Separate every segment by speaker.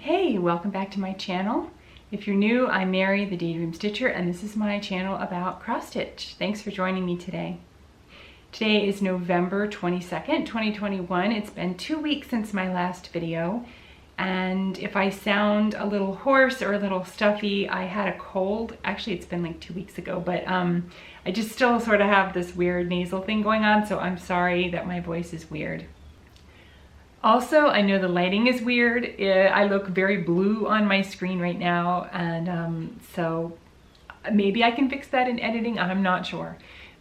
Speaker 1: Hey, welcome back to my channel. If you're new, I'm Mary, the Daydream Stitcher, and this is my channel about cross stitch. Thanks for joining me today. Today is November 22nd, 2021. It's been 2 weeks since my last video, and if I sound a little hoarse or a little stuffy, I had a cold. Actually, it's been like 2 weeks ago, but I just still sort of have this weird nasal thing going on, so I'm sorry that my voice is weird. Also, I know the lighting is weird. I look very blue on my screen right now, and so maybe I can fix that in editing, I'm not sure.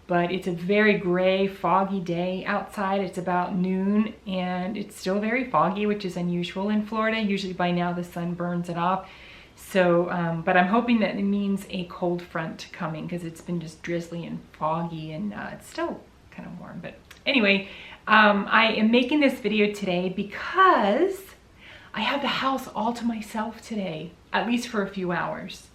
Speaker 1: But it's a very gray, foggy day outside. It's about noon, and it's still very foggy, which is unusual in Florida. Usually by now the sun burns it off. So, but I'm hoping that it means a cold front coming, because it's been just drizzly and foggy, and it's still kind of warm. But anyway, I am making this video today because I have the house all to myself today, at least for a few hours.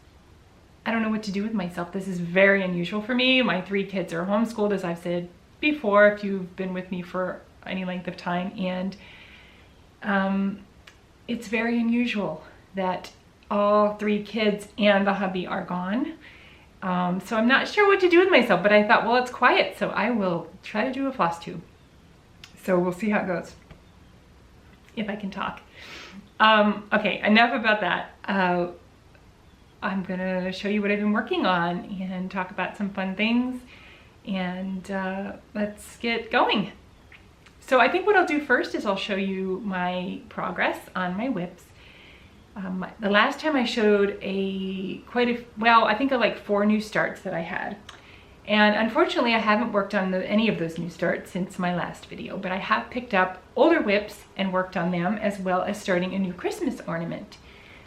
Speaker 1: I don't know what to do with myself. This is very unusual for me. My 3 kids are homeschooled, as I've said before, if you've been with me for any length of time, and it's very unusual that all 3 kids and the hubby are gone. So I'm not sure what to do with myself, but I thought, well, it's quiet, so I will try to do a floss tube. So we'll see how it goes, if I can talk. Okay, enough about that. I'm gonna show you what I've been working on and talk about some fun things, and let's get going. So I think what I'll do first is I'll show you my progress on my whips. The last time I showed I think like 4 new starts that I had. And unfortunately, I haven't worked on any of those new starts since my last video, but I have picked up older whips and worked on them, as well as starting a new Christmas ornament.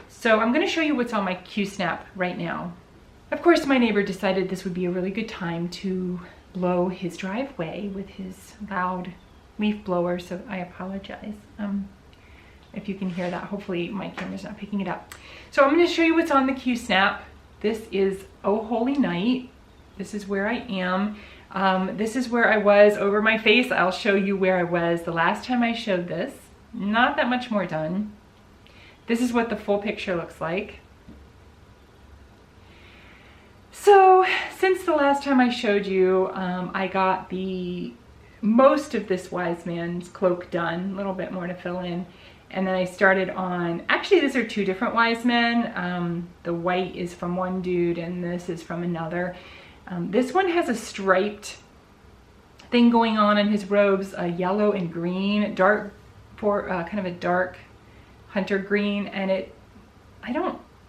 Speaker 1: So I'm going to show you what's on my Qsnap right now. Of course, my neighbor decided this would be a really good time to blow his driveway with his loud leaf blower, so I apologize if you can hear that. Hopefully my camera's not picking it up. So I'm going to show you what's on the Qsnap. This is Oh Holy Night. This is where I am. This is where I was over my face. I'll show you where I was the last time I showed this. Not that much more done. This is what the full picture looks like. So since the last time I showed you, I got most of this wise man's cloak done, a little bit more to fill in. And then I started on, actually these are 2 different wise men. The white is from one dude and this is from another. This one has a striped thing going on in his robes, yellow and green, kind of a dark hunter green, and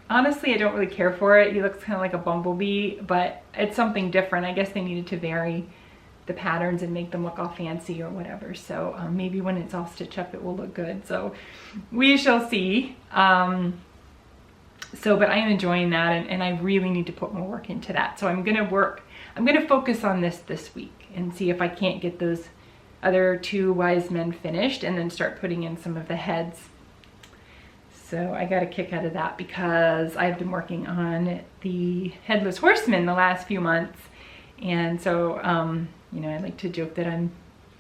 Speaker 1: honestly, I don't really care for it. He looks kind of like a bumblebee, but it's something different. I guess they needed to vary the patterns and make them look all fancy or whatever. So maybe when it's all stitched up, it will look good. So we shall see. But I am enjoying that, and I really need to put more work into that. So I'm gonna focus on this week and see if I can't get those other 2 wise men finished, and then start putting in some of the heads. So I got a kick out of that because I've been working on the Headless Horseman the last few months. And so, you know, I like to joke that I'm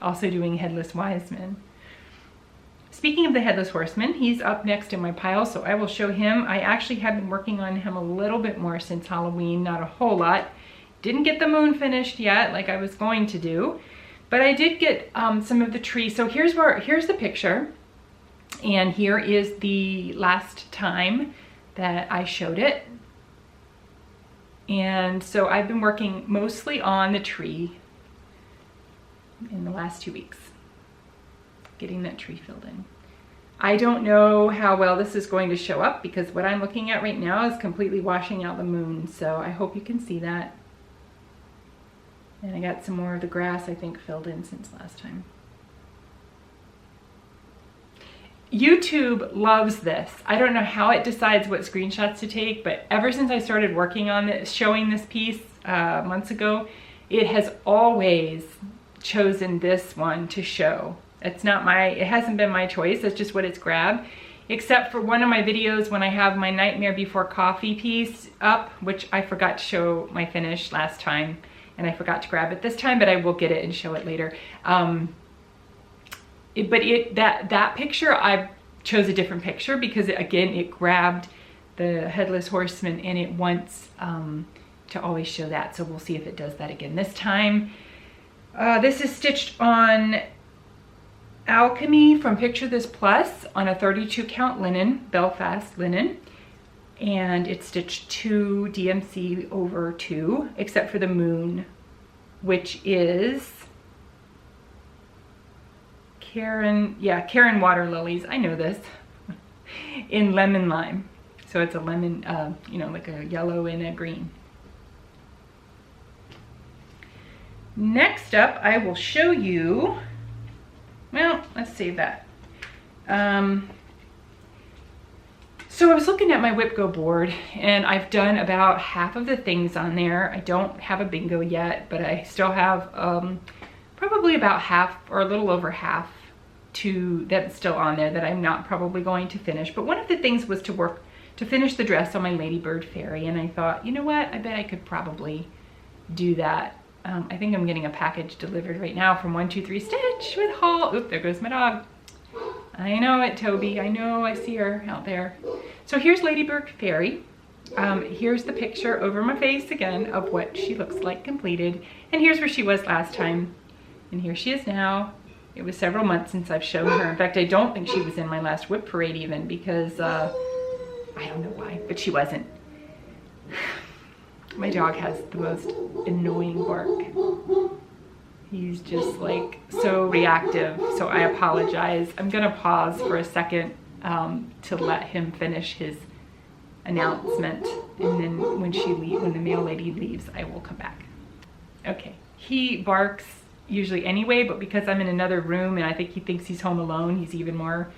Speaker 1: also doing Headless Wise Men. Speaking of the Headless Horseman, he's up next in my pile, so I will show him. I actually have been working on him a little bit more since Halloween, not a whole lot. Didn't get the moon finished yet, like I was going to do, but I did get some of the tree. So here's the picture, and here is the last time that I showed it. And so I've been working mostly on the tree in the last 2 weeks, getting that tree filled in. I don't know how well this is going to show up, because what I'm looking at right now is completely washing out the moon, so I hope you can see that. And I got some more of the grass, I think, filled in since last time. YouTube loves this. I don't know how it decides what screenshots to take, but ever since I started working on this, showing this piece months ago, it has always chosen this one to show. It hasn't been my choice, it's just what it's grabbed. Except for one of my videos when I have my Nightmare Before Coffee piece up, which I forgot to show my finish last time, and I forgot to grab it this time, but I will get it and show it later. That picture, chose a different picture because again, it grabbed the Headless Horseman and it wants to always show that. So we'll see if it does that again this time. This is stitched on Alchemy from Picture This Plus on a 32 count linen, Belfast linen. And it's stitched 2 DMC over 2, except for the moon, which is Karen Water Lilies, I know this, in Lemon Lime. So it's a lemon, you know, like a yellow and a green. Next up, I will show you, well, let's save that. So I was looking at my Whip Go board and I've done about half of the things on there. I don't have a bingo yet, but I still have probably about half or a little over half that's still on there that I'm not probably going to finish. But one of the things was to finish the dress on my Ladybird Fairy, and I thought, you know what, I bet I could probably do that. I think I'm getting a package delivered right now from 123 Stitch with haul. Oop, there goes my dog. I know it, Toby. I know, I see her out there. So here's Ladybird Fairy. Here's the picture over my face again of what she looks like completed. And here's where she was last time. And here she is now. It was several months since I've shown her. In fact, I don't think she was in my last whip parade even because, I don't know why, but she wasn't. My dog has the most annoying bark. He's just like so reactive, so I apologize. I'm gonna pause for a second to let him finish his announcement, and then when the mail lady leaves, I will come back. Okay, he barks usually anyway, but because I'm in another room and I think he thinks he's home alone, he's even more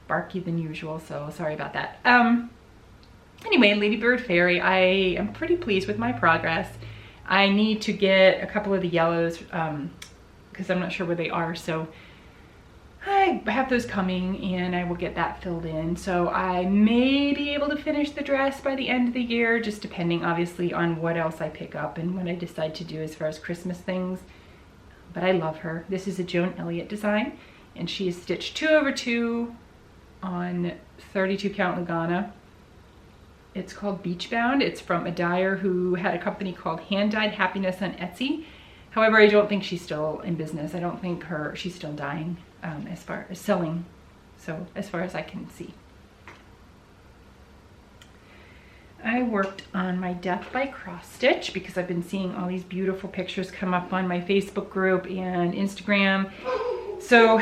Speaker 1: barky than usual, so sorry about that. Anyway, Ladybird Fairy, I am pretty pleased with my progress. I need to get a couple of the yellows because I'm not sure where they are, so I have those coming and I will get that filled in. So I may be able to finish the dress by the end of the year, just depending obviously on what else I pick up and what I decide to do as far as Christmas things. But I love her. This is a Joan Elliott design, and she is stitched 2 over 2 on 32 count Lugana. It's called Beachbound. It's from a dyer who had a company called Hand Dyed Happiness on Etsy. However, I don't think she's still in business. I don't think she's still dyeing as far as selling. So as far as I can see. I worked on my Death by Cross Stitch because I've been seeing all these beautiful pictures come up on my Facebook group and Instagram. So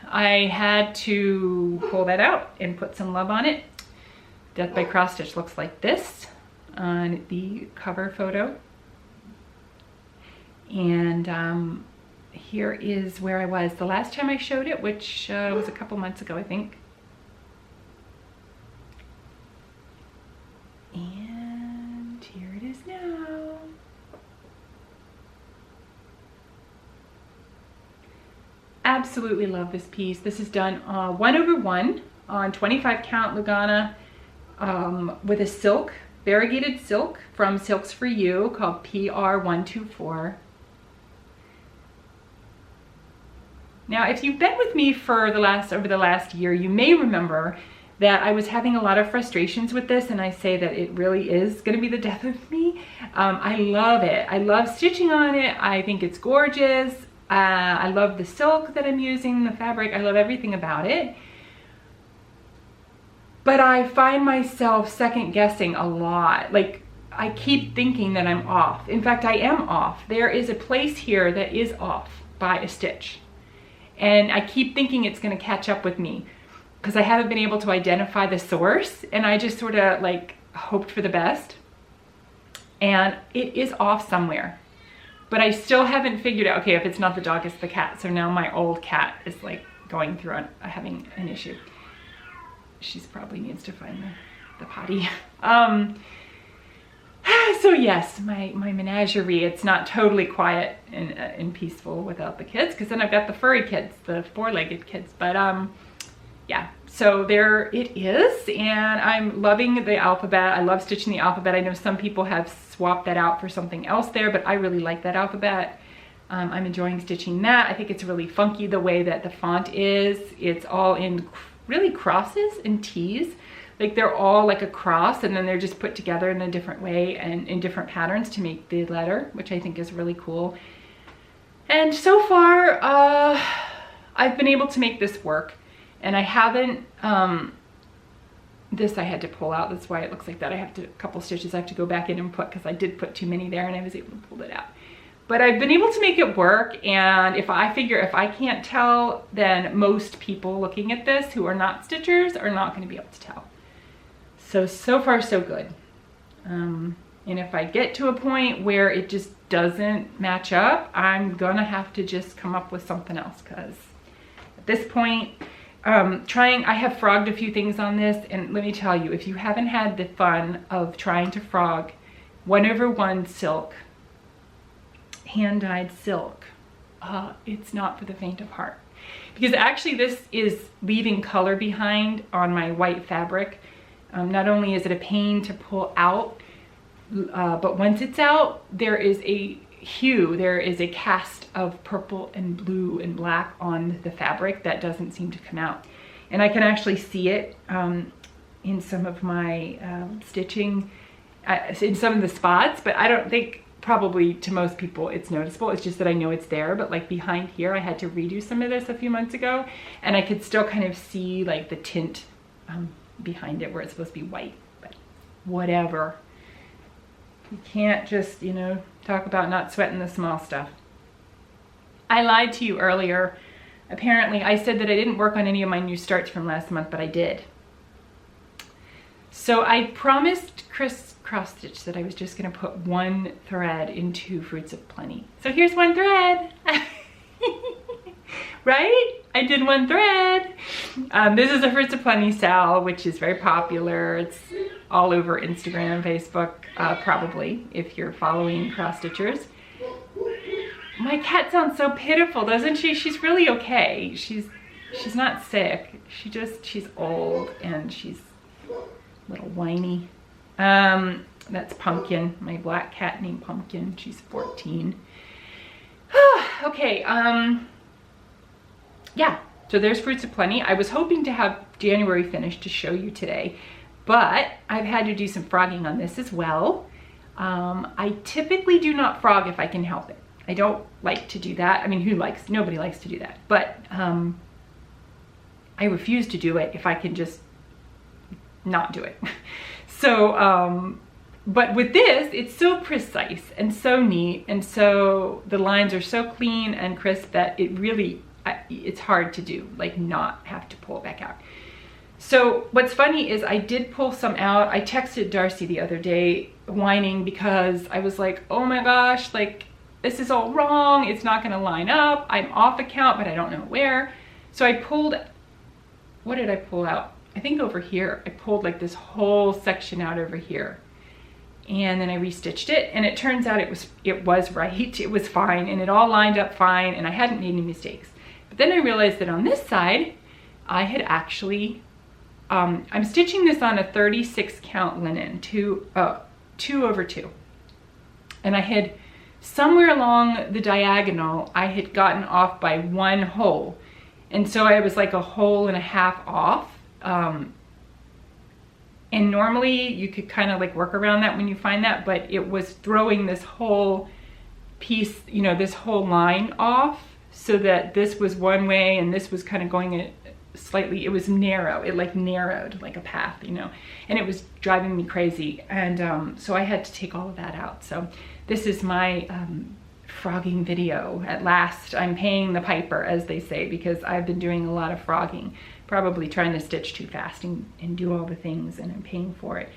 Speaker 1: I had to pull that out and put some love on it. Death by Cross Stitch looks like this on the cover photo. And here is where I was the last time I showed it, which was a couple months ago, I think. And here it is now. Absolutely love this piece. This is done 1 over 1 on 25 count Lugana with a silk, variegated silk from Silks For You called PR124. Now, if you've been with me for over the last year, you may remember that I was having a lot of frustrations with this, and I say that it really is going to be the death of me. I love it. I love stitching on it. I think it's gorgeous. I love the silk that I'm using, the fabric. I love everything about it. But I find myself second guessing a lot. Like, I keep thinking that I'm off. In fact, I am off. There is a place here that is off by a stitch. And I keep thinking it's going to catch up with me because I haven't been able to identify the source, and I just sort of like hoped for the best. And it is off somewhere. But I still haven't figured out, okay, if it's not the dog, it's the cat. So now my old cat is like going through having an issue. She's probably needs to find the potty. So yes, my menagerie, it's not totally quiet and peaceful without the kids, because then I've got the furry kids, the 4-legged kids. But yeah, so there it is, and I'm loving the alphabet. I love stitching the alphabet. I know some people have swapped that out for something else there, but I really like that alphabet. I'm enjoying stitching that. I think it's really funky the way that the font is. It's all in really crosses and T's. Like they're all like a cross, and then they're just put together in a different way and in different patterns to make the letter, which I think is really cool. And so far, I've been able to make this work, and I haven't, this I had to pull out. That's why it looks like that. I have to, a couple stitches I have to go back in and put, because I did put too many there and I was able to pull it out. But I've been able to make it work, and if I figure if I can't tell, then most people looking at this who are not stitchers are not going to be able to tell. So far so good. And if I get to a point where it just doesn't match up, I'm gonna have to just come up with something else, because at this point, I have frogged a few things on this, and let me tell you, if you haven't had the fun of trying to frog 1/1 silk, hand-dyed silk, it's not for the faint of heart. Because actually this is leaving color behind on my white fabric. Not only is it a pain to pull out, but once it's out, there is a hue, there is a cast of purple and blue and black on the fabric that doesn't seem to come out. And I can actually see it in some of my stitching, in some of the spots, but I don't think probably to most people it's noticeable. It's just that I know it's there, but like behind here, I had to redo some of this a few months ago, and I could still kind of see like the tint behind it where it's supposed to be white, but whatever. You can't just, you know, talk about not sweating the small stuff. I lied to you earlier. Apparently, I said that I didn't work on any of my new starts from last month, but I did. So I promised Chris Cross Stitch that I was just gonna put one thread into Fruits of Plenty. So here's one thread. Right? I did one thread. This is a Fruits of Plenty sal, which is very popular. It's all over Instagram, Facebook, probably, if you're following cross stitchers. My cat sounds so pitiful, doesn't she? She's really okay. She's not sick. She's old and she's a little whiny. That's Pumpkin, my black cat named Pumpkin. She's 14. Okay, yeah, so there's Fruits of Plenty. I was hoping to have January finished to show you today, but I've had to do some frogging on this as well. I typically do not frog if I can help it. I don't like to do that. I mean, nobody likes to do that, but I refuse to do it if I can just not do it. So, but with this, it's so precise and so neat, and so the lines are so clean and crisp that it really, it's hard to do, like not have to pull it back out. So what's funny is I did pull some out. I texted Darcy the other day whining because I was like, oh my gosh, like this is all wrong. It's not gonna line up. I'm off account, but I don't know where. So I pulled, what did I pull out? I think over here. I pulled like this whole section out over here. And then I restitched it, and it turns out it was right. It was fine, and it all lined up fine, and I hadn't made any mistakes. But then I realized that on this side, I had actually, I'm stitching this on a 36 count linen, 2/2. And I had, somewhere along the diagonal, I had gotten off by 1 hole. And so I was like 1.5 holes off. And normally you could kind of like work around that when you find that, but it was throwing this whole piece, you know, this whole line off, so that this was one way and this was kind of going slightly, it was narrow. It like narrowed like a path, you know, and it was driving me crazy. And so I had to take all of that out. So this is my frogging video. At last, I'm paying the piper, as they say, because I've been doing a lot of frogging. Probably trying to stitch too fast and do all the things, and I'm paying for it.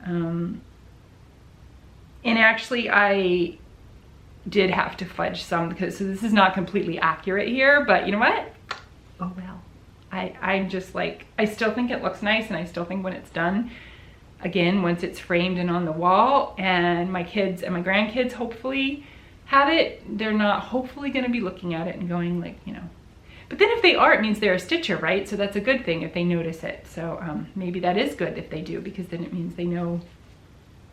Speaker 1: And actually I did have to fudge some, because so this is not completely accurate here, but you know what? Oh well. I'm just like, I still think it looks nice, and I still think when it's done, again, once it's framed and on the wall, and my kids and my grandkids hopefully have it, they're not hopefully gonna be looking at it and going like, you know. But then if they are, it means they're a stitcher, right? So that's a good thing if they notice it. So maybe that is good if they do, because then it means they know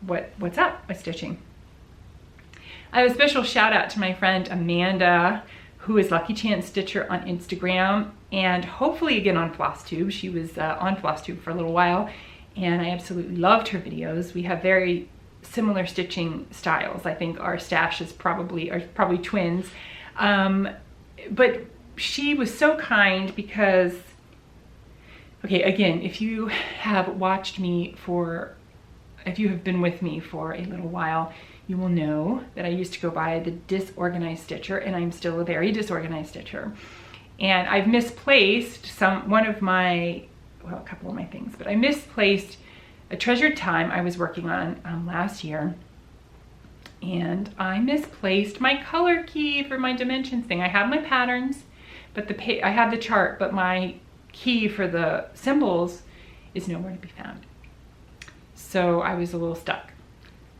Speaker 1: what's up with stitching. I have a special shout out to my friend Amanda, who is Lucky Chance Stitcher on Instagram, and hopefully again on Flosstube. She was on Flosstube for a little while, and I absolutely loved her videos. We have very similar stitching styles. I think our stash is probably twins. But she was so kind because, okay, again, if you have watched me if you have been with me for a little while, you will know that I used to go by the disorganized stitcher, and I'm still a very disorganized stitcher. And I've misplaced a couple of my things, but I misplaced a treasured time I was working on last year, and I misplaced my color key for my dimensions thing. I have my patterns, but I have the chart, but my key for the symbols is nowhere to be found. So I was a little stuck.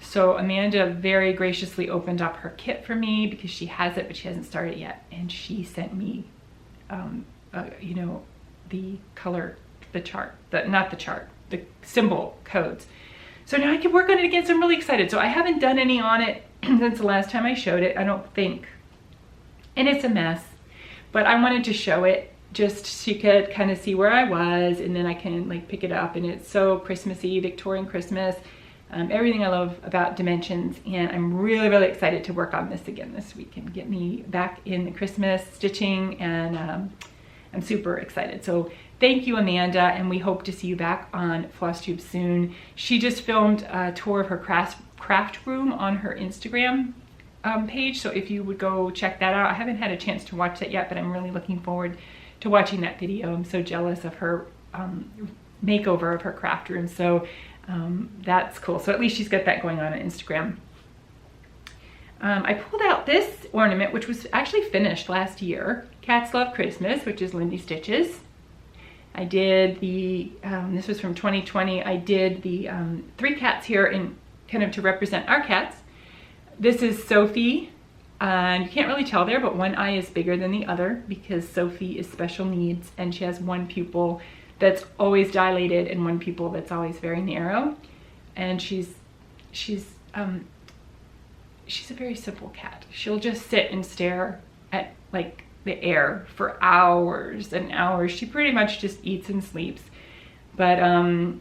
Speaker 1: So Amanda very graciously opened up her kit for me because she has it, but she hasn't started yet. And she sent me, you know, the symbol codes. So now I can work on it again, so I'm really excited. So I haven't done any on it since the last time I showed it, I don't think. And it's a mess, but I wanted to show it just so you could kind of see where I was, and then I can like pick it up, and it's so Christmassy, Victorian Christmas. Everything I love about dimensions, and I'm really, really excited to work on this again this week and get me back in the Christmas stitching, and I'm super excited. So thank you, Amanda, and we hope to see you back on Flosstube soon. She just filmed a tour of her craft room on her Instagram page, so if you would go check that out. I haven't had a chance to watch that yet, but I'm really looking forward to watching that video. I'm so jealous of her makeover of her craft room. So that's cool. So at least she's got that going on Instagram. I pulled out this ornament, which was actually finished last year. Cats Love Christmas, which is Lindy Stitches. I did the, this was from 2020. I did the 3 cats here in kind of to represent our cats. This is Sophie. And you can't really tell there, but one eye is bigger than the other because Sophie is special needs, and she has one pupil that's always dilated and one pupil that's always very narrow. And she's a very simple cat. She'll just sit and stare at like the air for hours and hours. She pretty much just eats and sleeps. But and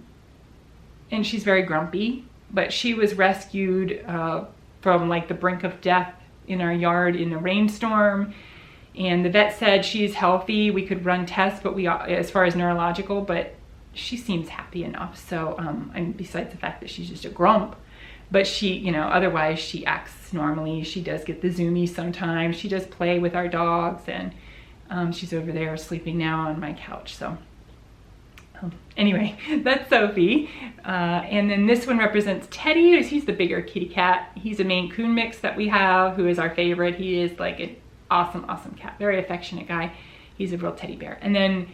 Speaker 1: she's very grumpy, but she was rescued from like the brink of death in our yard in a rainstorm, and the vet said she's healthy. We could run tests, but as far as neurological, but she seems happy enough. So and besides the fact that she's just a grump, but she, you know, otherwise she acts normally. She does get the zoomies sometimes. She does play with our dogs, and she's over there sleeping now on my couch. So anyway, that's Sophie. And then this one represents Teddy. He's the bigger kitty cat. He's a Maine Coon mix that we have, who is our favorite. He is like an awesome, awesome cat. Very affectionate guy. He's a real teddy bear. And then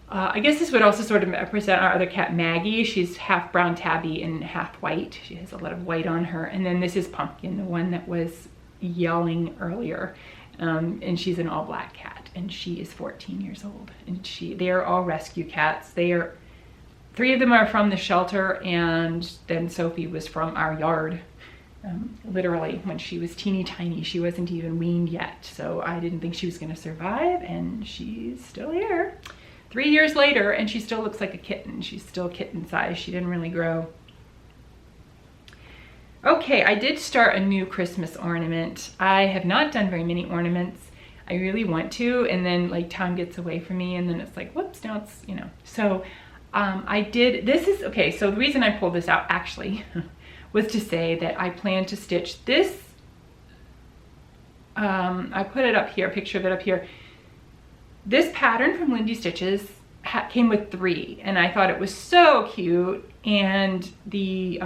Speaker 1: I guess this would also sort of represent our other cat, Maggie. She's half brown tabby and half white. She has a lot of white on her. And then this is Pumpkin, the one that was yelling earlier. And she's an all black cat, and she is 14 years old, and they are all rescue cats. 3 of them are from the shelter, and then Sophie was from our yard. Literally, when she was teeny tiny, she wasn't even weaned yet, so I didn't think she was going to survive, and she's still here 3 years later, and she still looks like a kitten. She's still kitten size. She didn't really grow. Okay, I did start a new Christmas ornament. I have not done very many ornaments. I really want to, and then like time gets away from me, and then it's like, whoops, now it's, you know. So I did, okay, so the reason I pulled this out actually was to say that I plan to stitch this. I put it up here, a picture of it up here. This pattern from Lindy Stitches came with 3, and I thought it was so cute, and the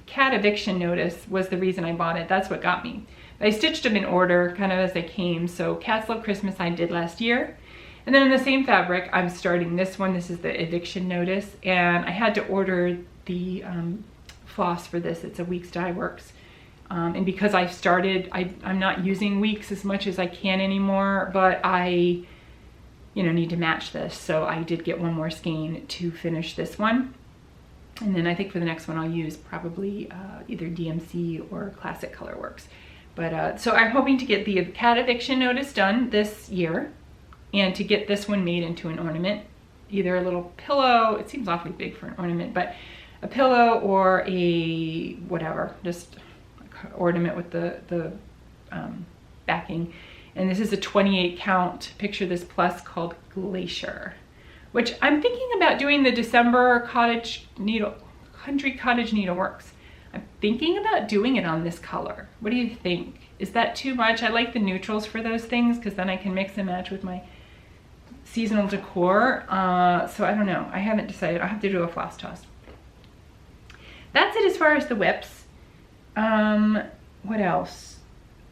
Speaker 1: cat eviction notice was the reason I bought it. That's what got me. I stitched them in order kind of as they came. So Cats Love Christmas I did last year, and then in the same fabric I'm starting this one. This is the eviction notice, and I had to order the floss for this. It's a Weeks Dye Works, and because I started, I'm not using Weeks as much as I can anymore, but I need to match this. So I did get one more skein to finish this one. And then I think for the next one I'll use probably either DMC or Classic Colorworks. But so I'm hoping to get the cat eviction notice done this year and to get this one made into an ornament. Either a little pillow, it seems awfully big for an ornament, but a pillow or a whatever, just ornament with the backing. And this is a 28 count, picture this plus, called Glacier, which I'm thinking about doing the December country cottage needleworks. I'm thinking about doing it on this color. What do you think? Is that too much? I like the neutrals for those things because then I can mix and match with my seasonal decor. So I don't know. I haven't decided. I'll have to do a floss toss. That's it as far as the whips. What else?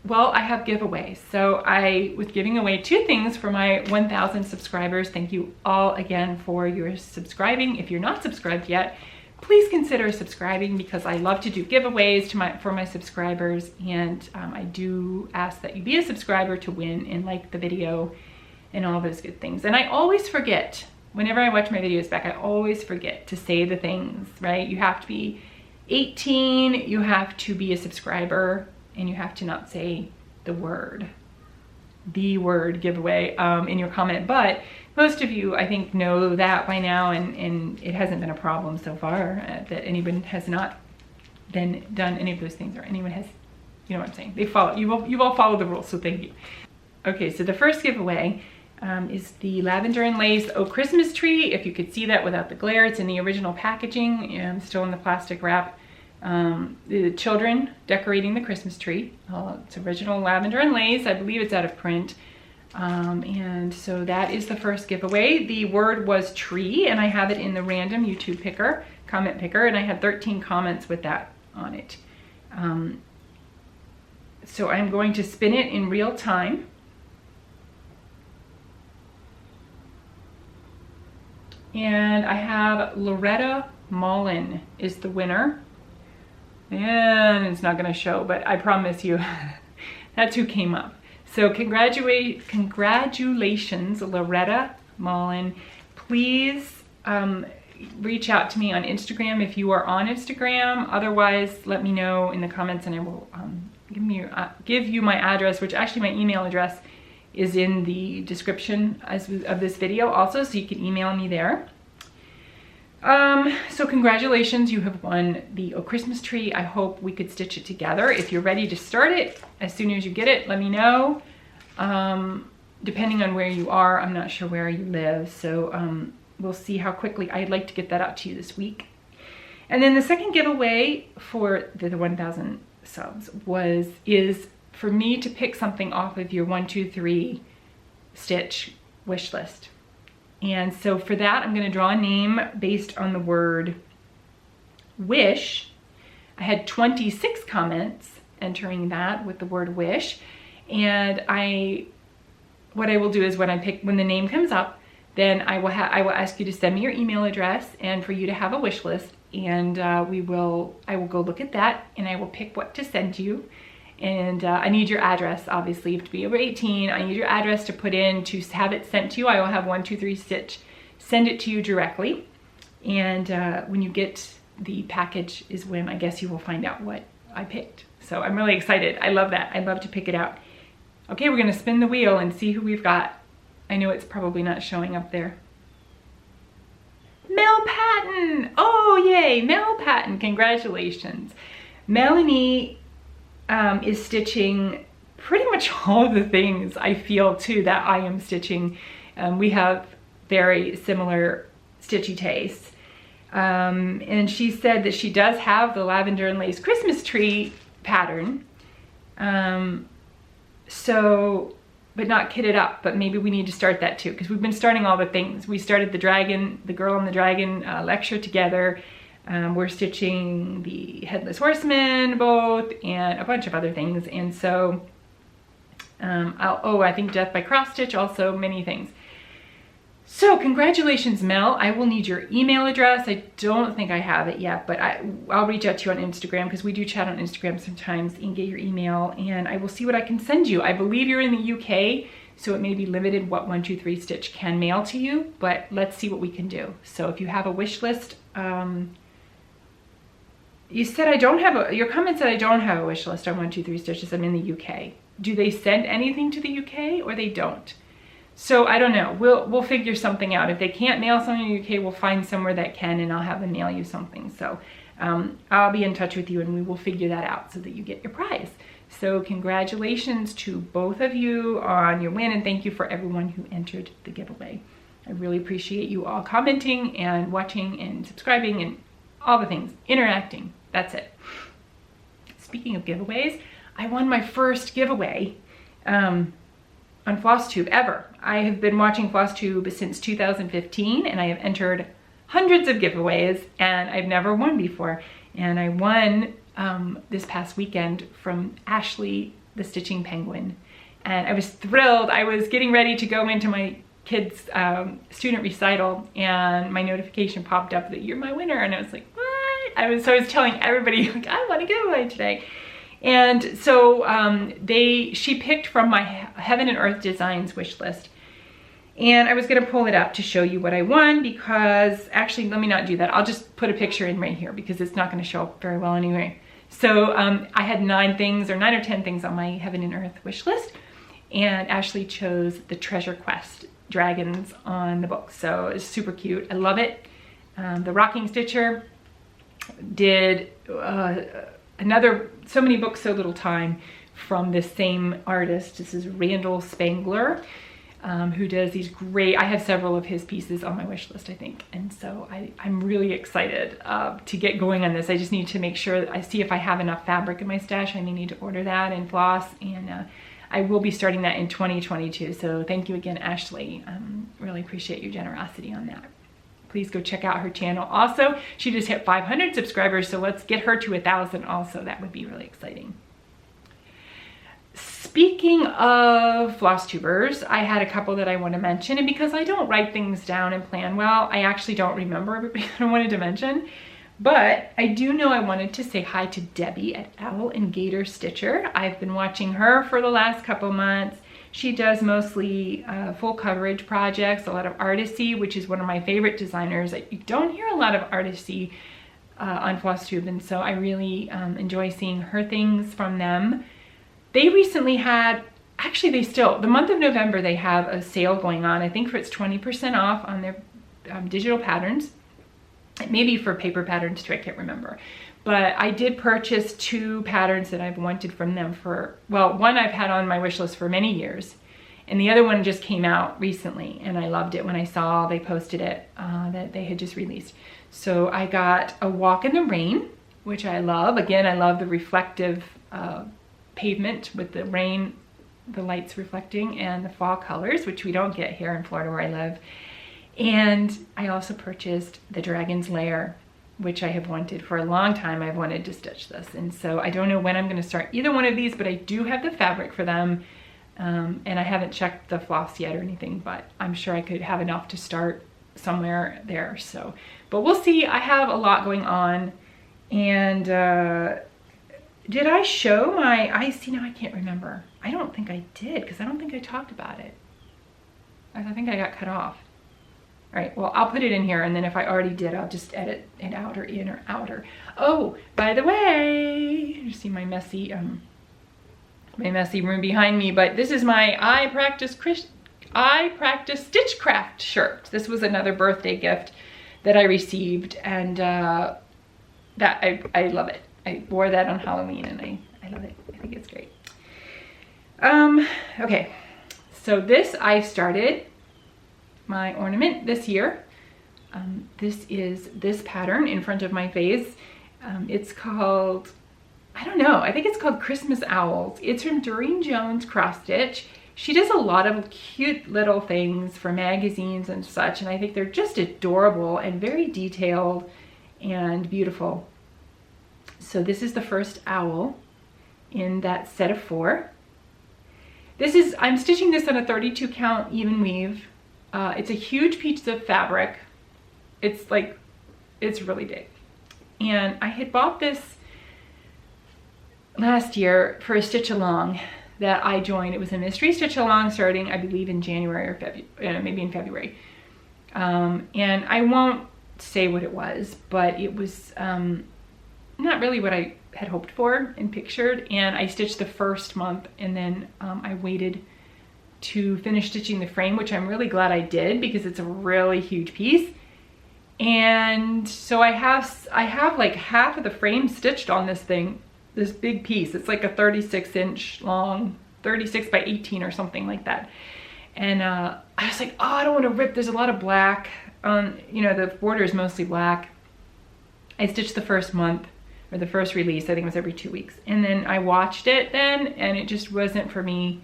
Speaker 1: Well, I have giveaways. So I was giving away 2 things for my 1,000 subscribers. Thank you all again for your subscribing. If you're not subscribed yet, please consider subscribing because I love to do giveaways for my subscribers. And I do ask that you be a subscriber to win and like the video and all those good things. And I always forget, whenever I watch my videos back, I always forget to say the things, right? You have to be 18, you have to be a subscriber, and you have to not say the word giveaway in your comment. But most of you, I think, know that by now, and it hasn't been a problem so far that anyone has not done any of those things, or anyone has, you know what I'm saying. You've all followed the rules, so thank you. Okay, so the first giveaway is the lavender and lace oak Christmas tree. If you could see that without the glare, it's in the original packaging, still in the plastic wrap. The children decorating the Christmas tree. It's original lavender and lace. I believe it's out of print. And so that is the first giveaway. The word was tree, and I have it in the random YouTube comment picker, and I had 13 comments with that on it. So I'm going to spin it in real time. And I have Loretta Mullen is the winner. And it's not going to show, but I promise you that's who came up. So congratulations, Loretta Mullen. Please reach out to me on Instagram if you are on Instagram. Otherwise, let me know in the comments and I will give you my address, which actually my email address is in the description of this video also, so you can email me there. So congratulations, you have won the Christmas tree. I hope we could stitch it together. If you're ready to start it, as soon as you get it, let me know. Depending on where you are, I'm not sure where you live, so we'll see how quickly. I'd like to get that out to you this week. And then the second giveaway for the 1,000 subs is for me to pick something off of your 1, 2, 3 stitch wish list. And so for that, I'm going to draw a name based on the word wish. I had 26 comments entering that with the word wish. And what I will do is when the name comes up, then I will ask you to send me your email address and for you to have a wish list. And I will go look at that and I will pick what to send you. And I need your address, obviously. You have to be over 18. I need your address to put in to have it sent to you. I will have 1, 2, 3 stitch send it to you directly. And when you get the package is when I guess you will find out what I picked. So I'm really excited. I love that. I love to pick it out. Okay, we're going to spin the wheel and see who we've got. I know it's probably not showing up there. Mel Patton! Oh, yay! Mel Patton, congratulations. Melanie is stitching pretty much all of the things I feel too that I am stitching. We have very similar stitchy tastes. And she said that she does have the lavender and lace Christmas tree pattern. But not kitted up, but maybe we need to start that too, because we've been starting all the things. We started the Girl and the Dragon lecture together. We're stitching the Headless Horseman both and a bunch of other things. And so, I think Death by Cross Stitch also, many things. So congratulations, Mel. I will need your email address. I don't think I have it yet, but I'll reach out to you on Instagram because we do chat on Instagram sometimes and get your email and I will see what I can send you. I believe you're in the UK, so it may be limited what 1, 2, 3 Stitch can mail to you, but let's see what we can do. So if you have a wish list, You said I don't have your comment said I don't have a wish list on 123 Stitches. I'm in the UK. Do they send anything to the UK or they don't? So I don't know. We'll figure something out. If they can't mail something to the UK, we'll find somewhere that can, and I'll have them mail you something. So I'll be in touch with you and we will figure that out so that you get your prize. So congratulations to both of you on your win, and thank you for everyone who entered the giveaway. I really appreciate you all commenting and watching and subscribing and all the things, interacting. That's it. Speaking of giveaways, I won my first giveaway on Flosstube ever. I have been watching Flosstube since 2015 and I have entered hundreds of giveaways and I've never won before. And I won this past weekend from Ashley, the Stitching Penguin. And I was thrilled. I was getting ready to go into my kids' student recital and my notification popped up that you're my winner. And I was like, what? I was telling everybody, like, I want a giveaway today. And so she picked from my Heaven and Earth Designs wish list. And I was gonna pull it up to show you what I won because, actually, let me not do that. I'll just put a picture in right here because it's not gonna show up very well anyway. So I had 9 or 10 things on my Heaven and Earth wish list. And Ashley chose the Treasure Quest dragons on the book. So it's super cute, I love it. The Rocking Stitcher did another So Many Books, So Little Time from this same artist. This is Randall Spangler, who does these great, I have several of his pieces on my wish list, I think. And so I'm really excited to get going on this. I just need to make sure that I see if I have enough fabric in my stash. I may need to order that and floss, and I will be starting that in 2022. So thank you again, Ashley. Really appreciate your generosity on that. Please go check out her channel. Also, she just hit 500 subscribers, so let's get her to 1,000 also. That would be really exciting. Speaking of Flosstubers, I had a couple that I want to mention, and because I don't write things down and plan well, I actually don't remember everybody that I wanted to mention. But I do know I wanted to say hi to Debbie at Owl and Gator Stitcher. I've been watching her for the last couple months. She does mostly full coverage projects, a lot of artisy, which is one of my favorite designers. You don't hear a lot of artisy on Flosstube, and so I really enjoy seeing her things from them. They recently had, actually the month of November, they have a sale going on. I think it's 20% off on their digital patterns. Maybe for paper patterns too, I can't remember. But I did purchase 2 patterns that I've wanted from them for, well, one I've had on my wish list for many years, and the other one just came out recently, and I loved it when I saw they posted it, that they had just released. So I got a Walk in the Rain, which I love. Again, I love the reflective pavement with the rain, the lights reflecting, and the fall colors, which we don't get here in Florida where I live. And I also purchased the Dragon's Lair, which I have wanted for a long time. I've wanted to stitch this, and so I don't know when I'm going to start either one of these, but I do have the fabric for them, and I haven't checked the floss yet or anything, but I'm sure I could have enough to start somewhere there. So, but we'll see. I have a lot going on, and did I show my, see now I can't remember. I don't think I did, because I don't think I talked about it. I think I got cut off. All right, well, I'll put it in here, and then if I already did, I'll just edit it out or in or outer. Oh, by the way, you see my messy room behind me, but this is my I Practice Stitchcraft shirt. This was another birthday gift that I received, and that I love it. I wore that on Halloween, and I love it. I think it's great. Okay, so this I started my ornament this year. This is this pattern in front of my face. It's called, I don't know, I think it's called Christmas Owls. It's from Durene Jones Cross Stitch. She does a lot of cute little things for magazines and such, and I think they're just adorable and very detailed and beautiful. So this is the first owl in that set of 4. I'm stitching this on a 32 count even weave. It's a huge piece of fabric. It's really big. And I had bought this last year for a stitch along that I joined. It was a mystery stitch along starting, I believe, in January or February, maybe in February. And I won't say what it was, but it was not really what I had hoped for and pictured, and I stitched the first month, and then I waited to finish stitching the frame, which I'm really glad I did because it's a really huge piece. And so I have like half of the frame stitched on this thing, this big piece. It's like a 36-inch long, 36 by 18 or something like that. And I was like, oh, I don't want to rip. There's a lot of black. You know, the border is mostly black. I stitched the first month, or the first release. I think it was every 2 weeks. And then I watched it then, and it just wasn't for me.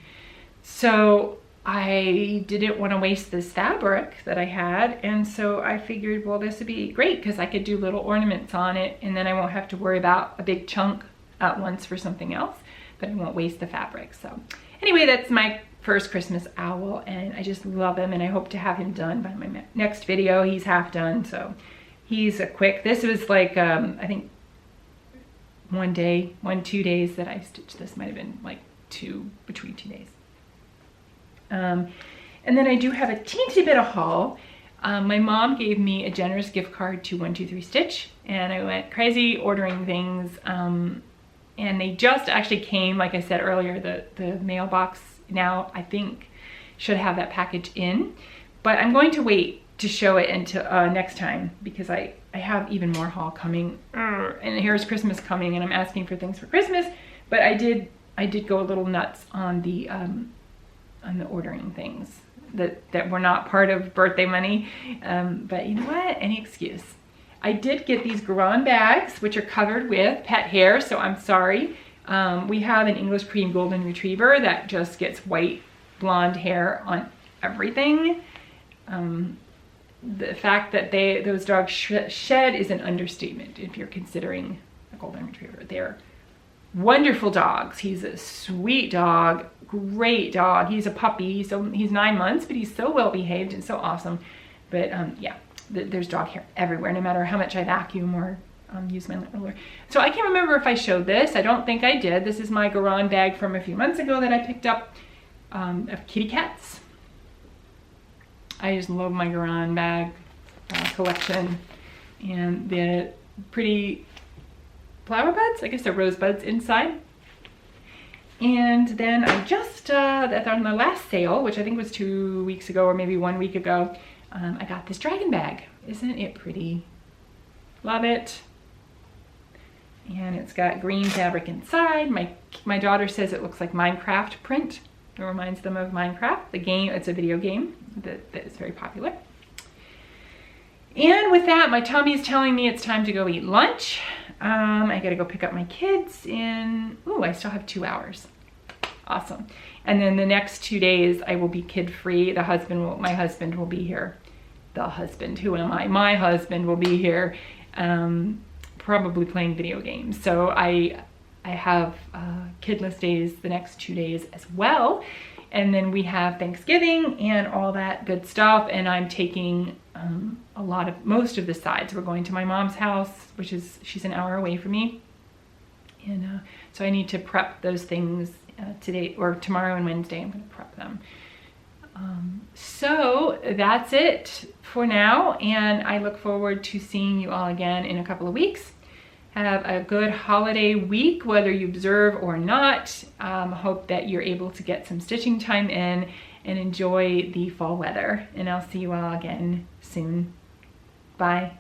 Speaker 1: So I didn't want to waste this fabric that I had, and so I figured, well, this would be great because I could do little ornaments on it, and then I won't have to worry about a big chunk at once for something else, but I won't waste the fabric. So anyway, that's my first Christmas owl, and I just love him, and I hope to have him done by my next video. He's half done, so he's a quick. This was like I think 2 days that I stitched this. Might have been like between 2 days. And then I do have a teensy bit of haul. My mom gave me a generous gift card to 123 Stitch, and I went crazy ordering things. And they just actually came, like I said earlier, the mailbox now I think should have that package in, but I'm going to wait to show it until next time because I have even more haul coming. And here's Christmas coming, and I'm asking for things for Christmas, but I did go a little nuts on the ordering things that were not part of birthday money, but you know what, any excuse. I did get these Garand bags, which are covered with pet hair, so I'm sorry. We have an English cream golden retriever that just gets white blonde hair on everything. The fact that those dogs shed is an understatement if you're considering a golden retriever. They're wonderful dogs. He's a sweet dog, great dog. He's a puppy, so he's 9 months, but he's so well behaved and so awesome. But yeah, there's dog hair everywhere, no matter how much I vacuum or use my lint roller. So I can't remember if I showed this. I don't think I did. This is my Garand bag from a few months ago that I picked up of kitty cats. I just love my Garand bag collection, and the pretty flower buds, I guess they're rosebuds inside. And then I just, on the last sale, which I think was 2 weeks ago or maybe 1 week ago, I got this dragon bag. Isn't it pretty? Love it. And it's got green fabric inside. My daughter says it looks like Minecraft print. It reminds them of Minecraft, the game. It's a video game that is very popular. And with that, my tummy is telling me it's time to go eat lunch. I gotta go pick up my kids in, I still have 2 hours. Awesome. And then the next 2 days I will be kid free. My husband will be here. The husband, who am I? My husband will be here, probably playing video games. So I have kidless days the next 2 days as well. And then we have Thanksgiving and all that good stuff. And I'm taking most of the sides. We're going to my mom's house, she's an hour away from me. And so I need to prep those things today, or tomorrow and Wednesday. I'm going to prep them. So that's it for now. And I look forward to seeing you all again in a couple of weeks. Have a good holiday week, whether you observe or not. Hope that you're able to get some stitching time in and enjoy the fall weather. And I'll see you all again soon. Bye.